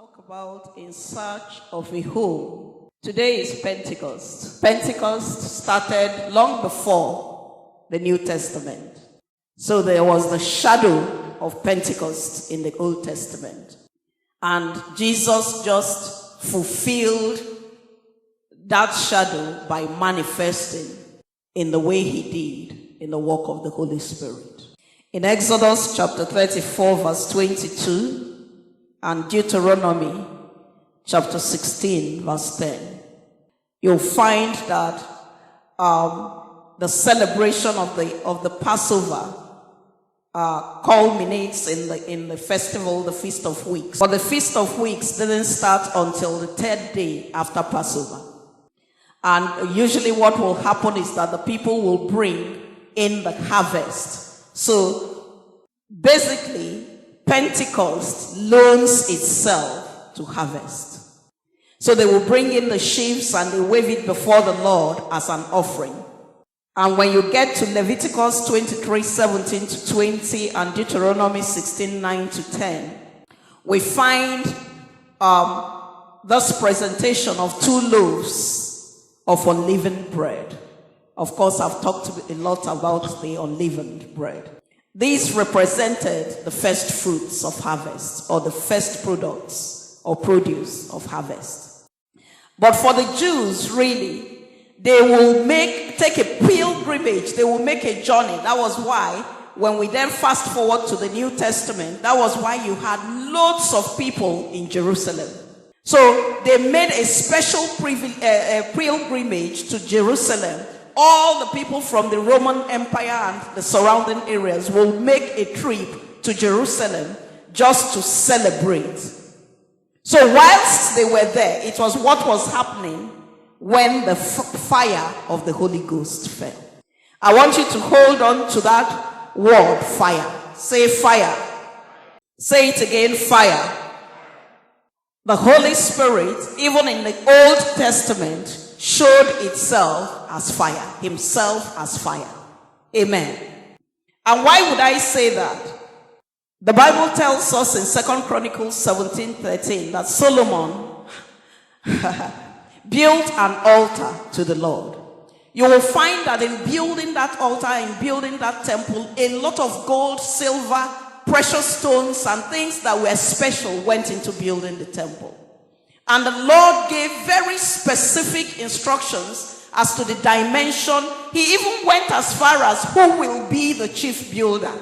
talk about In Search of a Home. Today is Pentecost. Pentecost started long before the New Testament. So there was the shadow of Pentecost in the Old Testament. And Jesus just fulfilled that shadow by manifesting in the way he did in the work of the Holy Spirit. In Exodus chapter 34 verse 22 and Deuteronomy chapter 16 verse 10, you'll find that the celebration of the Passover culminates in the festival, the Feast of Weeks. But the Feast of Weeks didn't start until the third day after Passover. And usually what will happen is that the people will bring in the harvest. So basically, Pentecost loans itself to harvest. So they will bring in the sheaves and they wave it before the Lord as an offering. And when you get to Leviticus 23:17 to 20 and Deuteronomy 16:9 to 10, we find this presentation of 2 loaves of unleavened bread. Of course, I've talked a lot about the unleavened bread. These represented the first fruits of harvest, or the first products or produce of harvest. But for the Jews, really, they will take a pilgrimage, they will make a journey. That was why, when we then fast forward to the New Testament, that was why you had loads of people in Jerusalem. So they made a special pilgrimage to Jerusalem. All the people from the Roman Empire and the surrounding areas will make a trip to Jerusalem just to celebrate. So whilst they were there, it was what was happening when the fire of the Holy Ghost fell. I want you to hold on to that word, fire. Say fire. Say it again, fire. The Holy Spirit, even in the Old Testament, showed itself as fire, himself as fire. Amen. And why would I say that? The Bible tells us in 2 Chronicles 17:13 that Solomon built an altar to the Lord. You will find that in building that altar, in building that temple, a lot of gold, silver, precious stones and things that were special went into building the temple. And the Lord gave very specific instructions as to the dimension. He even went as far as who will be the chief builder.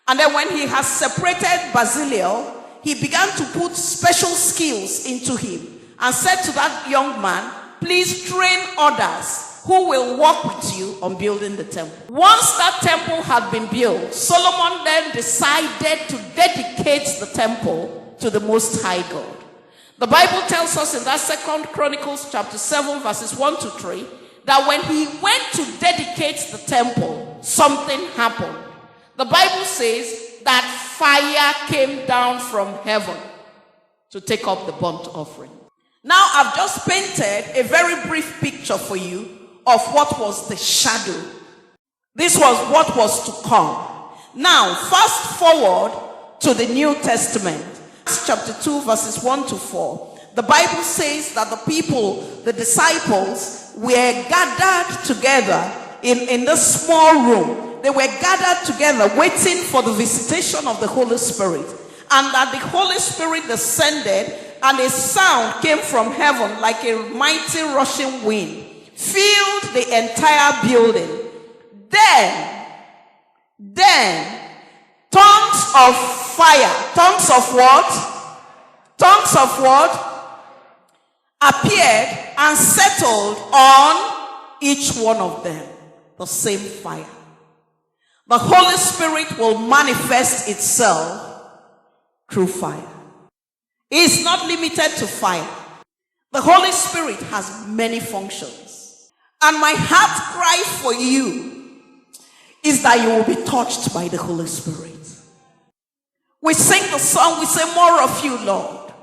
And then when he has separated Bezalel, he began to put special skills into him and said to that young man, please train others who will work with you on building the temple. Once that temple had been built, Solomon then decided to dedicate the temple to the Most High God. The Bible tells us in that 2 Chronicles chapter 7 verses 1 to 3 that when he went to dedicate the temple, something happened. The Bible says that fire came down from heaven to take up the burnt offering. Now I've just painted a very brief picture for you of what was the shadow. This was what was to come. Now fast forward to the New Testament. Acts chapter 2 verses 1 to 4. The Bible says that the people, the disciples, were gathered together in this small room. They were gathered together waiting for the visitation of the Holy Spirit. And that the Holy Spirit descended and a sound came from heaven like a mighty rushing wind, filled the entire building. Then tongues of fire, tongues of what? Tongues of what? Appeared and settled on each one of them. The same fire. The Holy Spirit will manifest itself through fire. It is not limited to fire. The Holy Spirit has many functions. And my heart cry for you is that you will be touched by the Holy Spirit. We sing the song, we say, more of you, Lord.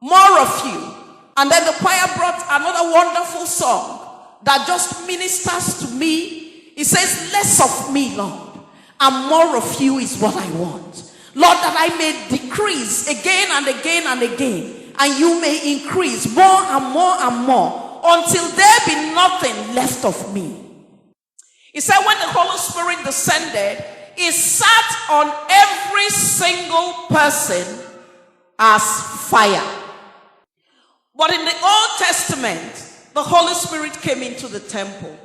More of you. And then the choir brought another wonderful song that just ministers to me. It says, less of me, Lord, and more of you is what I want. Lord, that I may decrease again and again and again, and you may increase more and more and more, until there be nothing left of me. He said when the Holy Spirit descended, it sat on every single person as fire. But in the Old Testament, the Holy Spirit came into the temple.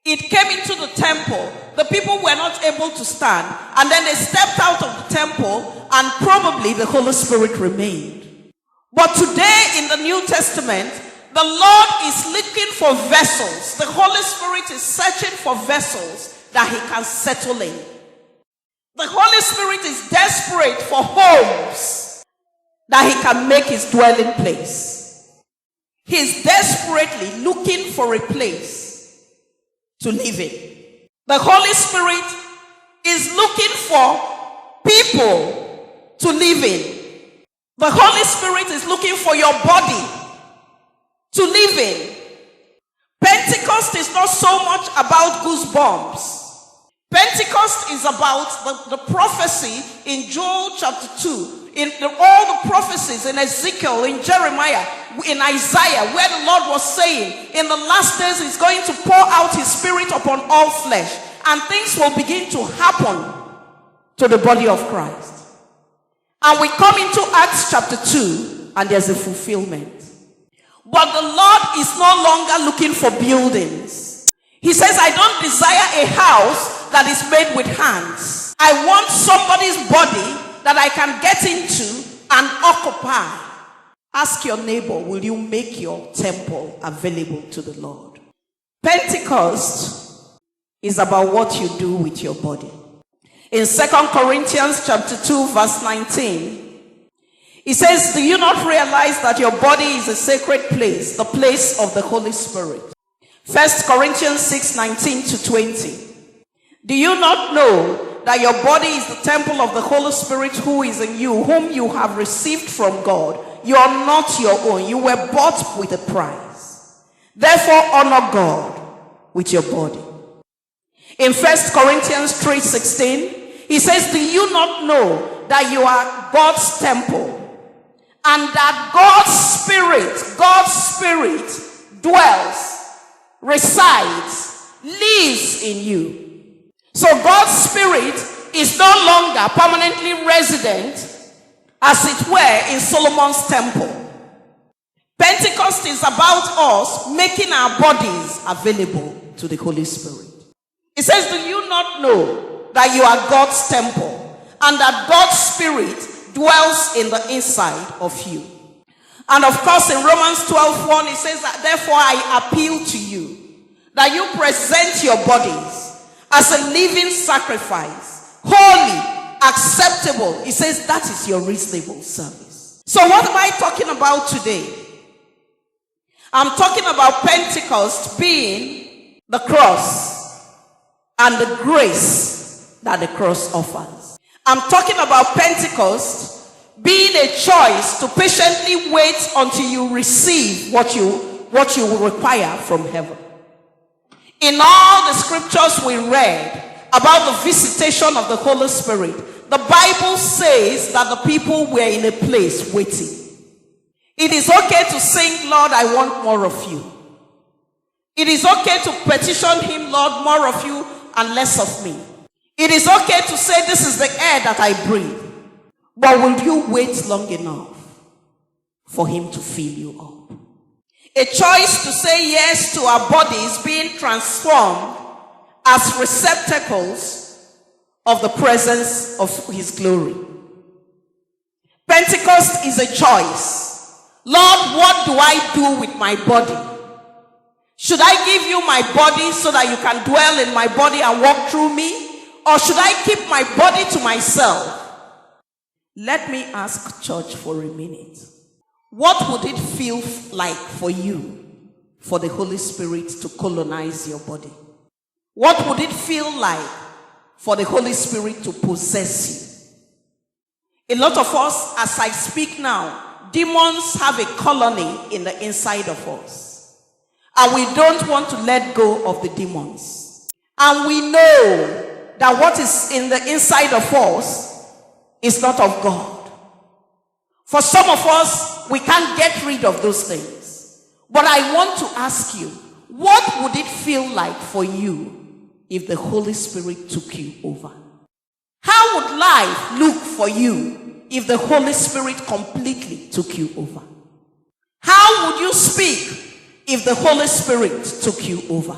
It came into the temple. The people were not able to stand. And then they stepped out of the temple, and probably the Holy Spirit remained. But today in the New Testament, the Lord is looking for vessels. The Holy Spirit is searching for vessels that he can settle in. The Holy Spirit is desperate for homes that he can make his dwelling place. He's desperately looking for a place to live in. The Holy Spirit is looking for people to live in. The Holy Spirit is looking for your body to live in. Pentecost is not so much about goosebumps. Pentecost is about the prophecy in Joel chapter 2. All the prophecies in Ezekiel, in Jeremiah, in Isaiah, where the Lord was saying, in the last days he's going to pour out his spirit upon all flesh, and things will begin to happen to the body of Christ. And we come into Acts chapter 2, and there's a fulfillment. But the Lord is no longer looking for buildings. He says, I don't desire a house that is made with hands. I want somebody's body that I can get into and occupy. Ask your neighbor, will you make your temple available to the Lord? Pentecost is about what you do with your body. In 2 Corinthians chapter 2 verse 19, it says, do you not realize that your body is a sacred place, the place of the Holy Spirit? 1 Corinthians 6, 19 to 20. Do you not know that your body is the temple of the Holy Spirit who is in you, whom you have received from God? You are not your own. You were bought with a price. Therefore, honor God with your body. In 1 Corinthians 3:16, he says, do you not know that you are God's temple, and that God's Spirit dwells, resides, lives in you? So God's Spirit is no longer permanently resident, as it were, in Solomon's temple. Pentecost is about us making our bodies available to the Holy Spirit. It says, do you not know that you are God's temple, and that God's Spirit dwells in the inside of you? And of course in Romans 12:1, it says that therefore I appeal to you that you present your bodies as a living sacrifice, holy, acceptable. It says that is your reasonable service. So what am I talking about today? I'm talking about Pentecost being the cross and the grace that the cross offers. I'm talking about Pentecost being a choice to patiently wait until you receive what you will require from heaven. In all the scriptures we read about the visitation of the Holy Spirit, the Bible says that the people were in a place waiting. It is okay to sing, Lord, I want more of you. It is okay to petition him, Lord, more of you and less of me. It is okay to say, this is the air that I breathe. But will you wait long enough for him to fill you up? A choice to say yes to our bodies being transformed as receptacles of the presence of his glory. Pentecost is a choice. Lord, what do I do with my body? Should I give you my body so that you can dwell in my body and walk through me? Or should I keep my body to myself? Let me ask church for a minute. What would it feel like for you, for the Holy Spirit to colonize your body? What would it feel like for the Holy Spirit to possess you? A lot of us, as I speak now, demons have a colony in the inside of us. And we don't want to let go of the demons. And we know that what is in the inside of us is not of God. For some of us, we can't get rid of those things. But I want to ask you, what would it feel like for you if the Holy Spirit took you over? How would life look for you if the Holy Spirit completely took you over? How would you speak if the Holy Spirit took you over?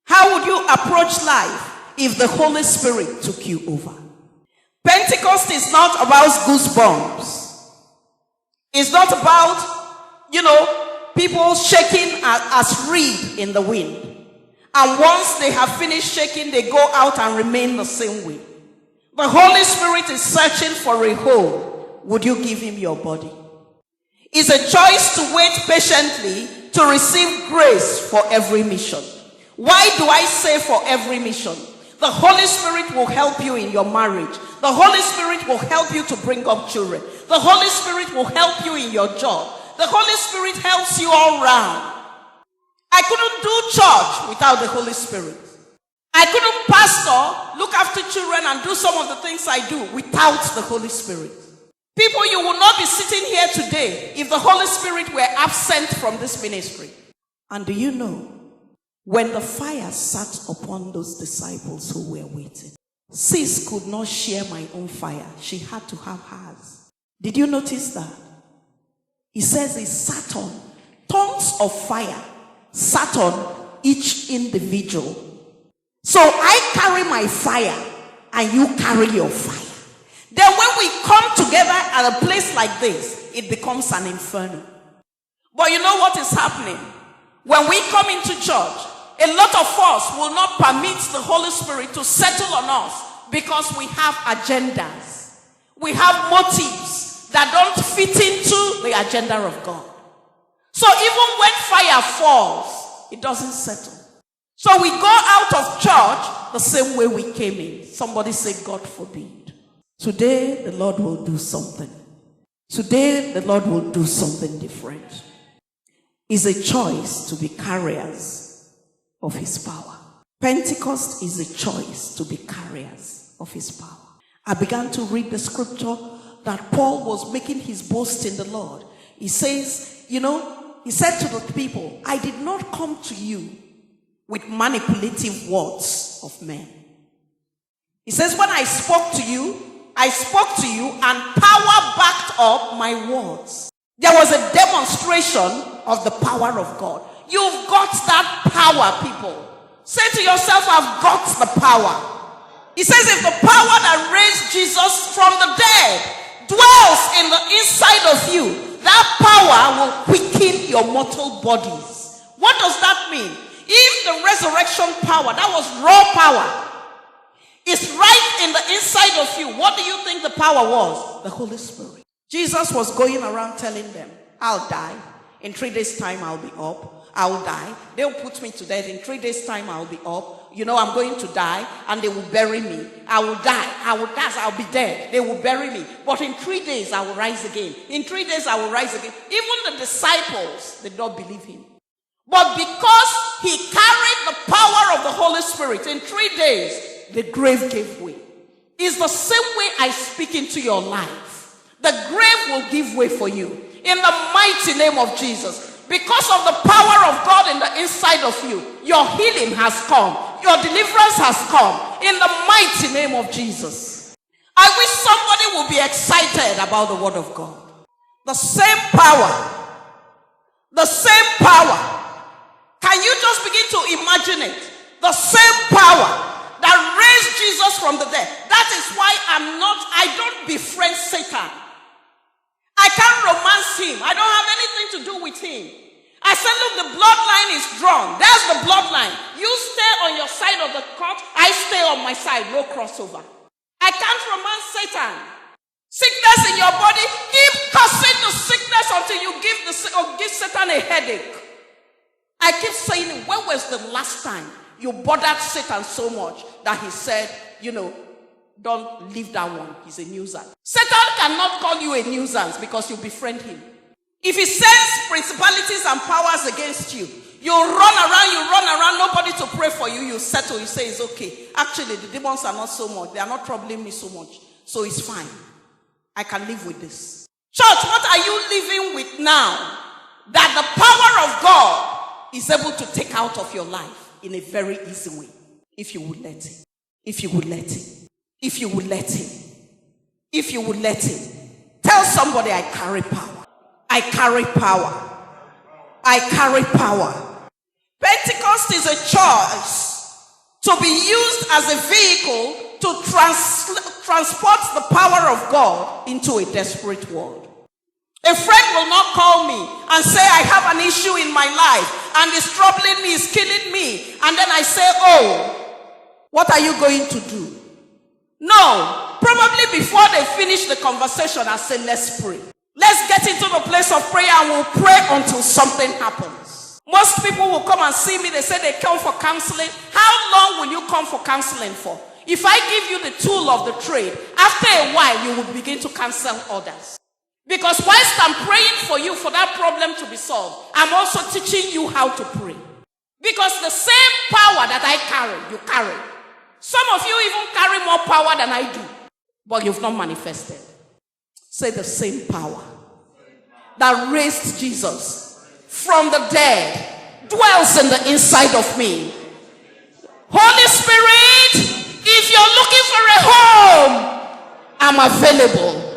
How would you approach life if the Holy Spirit took you over? Pentecost is not about goosebumps. It's not about, people shaking as reed in the wind. And once they have finished shaking, they go out and remain the same way. The Holy Spirit is searching for a home. Would you give him your body? It's a choice to wait patiently to receive grace for every mission. Why do I say for every mission? The Holy Spirit will help you in your marriage. The Holy Spirit will help you to bring up children. The Holy Spirit will help you in your job. The Holy Spirit helps you all round. I couldn't do church without the Holy Spirit. I couldn't pastor, look after children, and do some of the things I do without the Holy Spirit. People, you will not be sitting here today if the Holy Spirit were absent from this ministry. And do you know, when the fire sat upon those disciples who were waiting, sis could not share my own fire. She had to have hers. Did you notice that? He says it sat on tongues of fire, sat on each individual. So I carry my fire and you carry your fire. Then when we come together at a place like this, it becomes an inferno. But you know what is happening? When we come into church, a lot of us will not permit the Holy Spirit to settle on us because we have agendas. We have motives that don't fit into the agenda of God. So even when fire falls, it doesn't settle. So we go out of church the same way we came in. Somebody say, God forbid. Today, the Lord will do something. Today, the Lord will do something different. It's a choice to be carriers of his power. Pentecost is a choice to be carriers of his power. I began to read the scripture that Paul was making his boast in the Lord. He says, he said to the people, I did not come to you with manipulative words of men. He says, when I spoke to you and power backed up my words. There was a demonstration of the power of God. You've got that power, people. Say to yourself, I've got the power. He says, if the power that raised Jesus from the dead dwells in the inside of you, that power will quicken your mortal bodies. What does that mean? If the resurrection power, that was raw power, is right in the inside of you, what do you think the power was? The Holy Spirit. Jesus was going around telling them, I'll die. In 3 days' time, I'll be up. I'll die. They'll put me to death. In 3 days' time, I'll be up. I'm going to die, and they will bury me. I will die. I'll be dead. They will bury me. But in 3 days, I will rise again. In 3 days, I will rise again. Even the disciples did not believe him. But because he carried the power of the Holy Spirit, in 3 days, the grave gave way. It's the same way I speak into your life. The grave will give way for you. In the mighty name of Jesus. Because of the power of God in the inside of you, your healing has come. Your deliverance has come. In the mighty name of Jesus. I wish somebody would be excited about the word of God. The same power. The same power. Can you just begin to imagine it? The same power that raised Jesus from the dead. That is why I don't befriend Satan. I can't romance him. I don't have anything to do with him. I said, look, the bloodline is drawn. There's the bloodline. You stay on your side of the court. I stay on my side. No crossover. I can't romance Satan. Sickness in your body. Keep cursing the sickness until you give Satan a headache. I keep saying, when was the last time you bothered Satan so much that he said, don't leave that one. He's a nuisance. Satan cannot call you a nuisance because you befriend him. If he sends principalities and powers against you, you run around, nobody to pray for you, you settle, you say it's okay. Actually, the demons are not so much. They are not troubling me so much. So it's fine. I can live with this. Church, what are you living with now that the power of God is able to take out of your life in a very easy way? If you would let him. If you would let him. If you would let him. If you would let him. Tell somebody, I carry power. I carry power. I carry power. Pentecost is a choice to be used as a vehicle to transport the power of God into a desperate world. A friend will not call me and say, I have an issue in my life and it's troubling me, it's killing me. And then I say, oh, what are you going to do? No, probably before they finish the conversation, I say, let's pray. Let's get into the place of prayer and we'll pray until something happens. Most people will come and see me. They say they come for counseling. How long will you come for counseling for? If I give you the tool of the trade, after a while, you will begin to counsel others. Because whilst I'm praying for you for that problem to be solved, I'm also teaching you how to pray. Because the same power that I carry, you carry. Some of you even carry more power than I do, but you've not manifested. Say the same power that raised Jesus from the dead dwells in the inside of me. Holy Spirit, if you're looking for a home, I'm available.